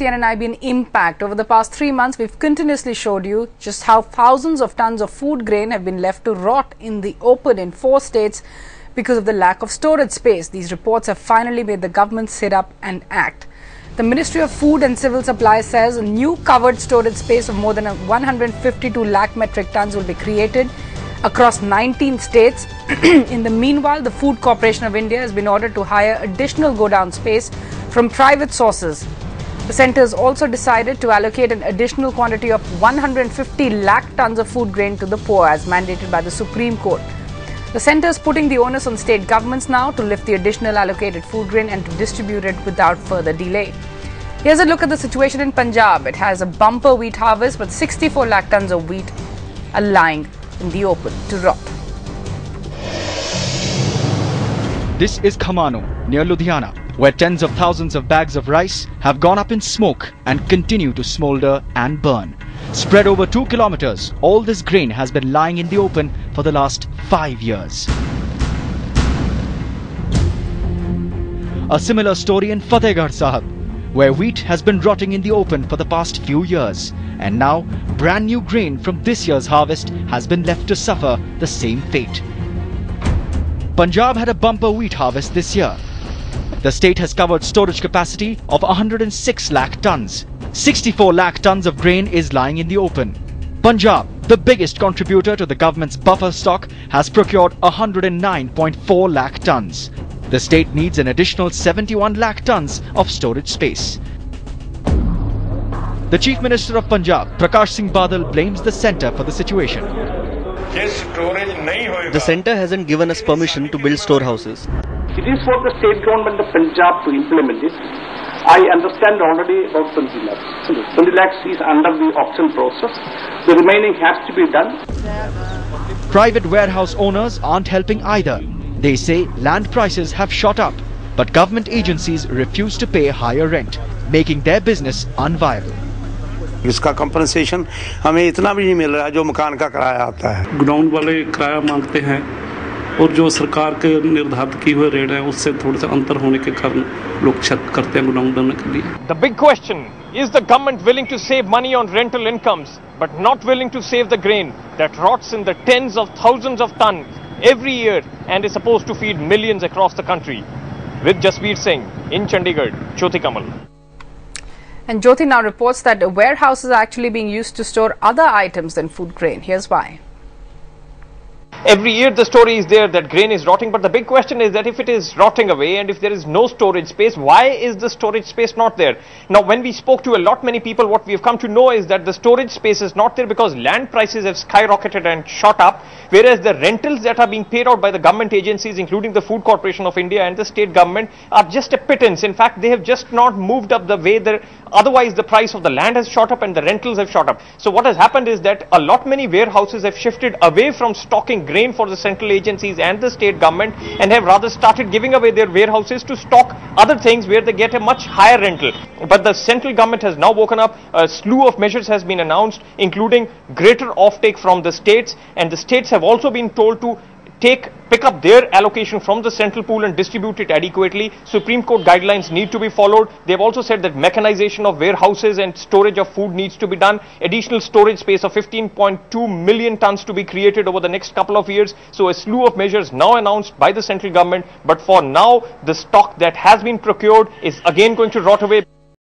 CNNIB an impact. Over the past 3 months, we've continuously showed you just how thousands of tons of food grain have been left to rot in the open in 4 states because of the lack of storage space. These reports have finally made the government sit up and act. The Ministry of Food and Civil Supplies says a new covered storage space of more than 152 lakh metric tons will be created across 19 states. In the meanwhile, the Food Corporation of India has been ordered to hire additional godown space from private sources. The centre has also decided to allocate an additional quantity of 150 lakh tons of food grain to the poor as mandated by the Supreme Court. The centre is putting the onus on state governments now to lift the additional allocated food grain and to distribute it without further delay. Here's a look at the situation in Punjab. It has a bumper wheat harvest, but 64 lakh tons of wheat are lying in the open to rot. This is Khamano, near Ludhiana, where tens of thousands of bags of rice have gone up in smoke and continue to smoulder and burn. Spread over 2 kilometers, all this grain has been lying in the open for the last 5 years. A similar story in Fatehgarh Sahib, where wheat has been rotting in the open for the past few years, and now brand new grain from this year's harvest has been left to suffer the same fate. Punjab had a bumper wheat harvest this year. The state has covered storage capacity of 106 lakh tons. 64 lakh tons of grain is lying in the open. Punjab, the biggest contributor to the government's buffer stock, has procured 109.4 lakh tons. The state needs an additional 71 lakh tons of storage space. The Chief Minister of Punjab, Prakash Singh Badal, blames the centre for the situation. The centre hasn't given us permission to build storehouses. It is for the state government of Punjab to implement this. I understand already about 20 lakhs. 20 lakhs is under the auction process. The remaining has to be done. Private warehouse owners aren't helping either. They say land prices have shot up, but government agencies refuse to pay higher rent, making their business unviable. इसका compensation हमें इतना भी नहीं मिल रहा है जो मकान का किराया आता है। गोडाउन वाले किराया मांगते हैं और जो सरकार के निर्धारित किए हुए रेट है उससे थोड़ा सा अंतर होने के कारण लोग शक करते हैं गोडाउन बनाने के लिए। The big question is the government willing to save money on rental incomes but not willing to save the grain that rots in the tens of thousands of tons every year and is supposed to feed millions across the country. With Jasbir Singh in Chandigarh, Jyoti Kamal. And Jyoti now reports that warehouses are actually being used to store other items than food grain. Here's why. Every year the story is there that grain is rotting, but the big question is that if it is rotting away and if there is no storage space, why is the storage space not there? Now, when we spoke to many people, what we have come to know is that the storage space is not there because land prices have skyrocketed and shot up, whereas the rentals that are being paid out by the government agencies, including the Food Corporation of India and the state government, are just a pittance. In fact, they have just not moved up the way otherwise the price of the land has shot up and the rentals have shot up. So what has happened is that many warehouses have shifted away from stocking grain for the central agencies and the state government and have rather started giving away their warehouses to stock other things where they get a much higher rental. But the central government has now woken up. A slew of measures has been announced, including greater offtake from the states, and the states have also been told to pick up their allocation from the central pool and distribute it adequately. Supreme Court guidelines need to be followed. They've also said that mechanization of warehouses and storage of food needs to be done. Additional storage space of 15.2 million tons to be created over the next couple of years. So a slew of measures now announced by the central government. But for now, the stock that has been procured is again going to rot away.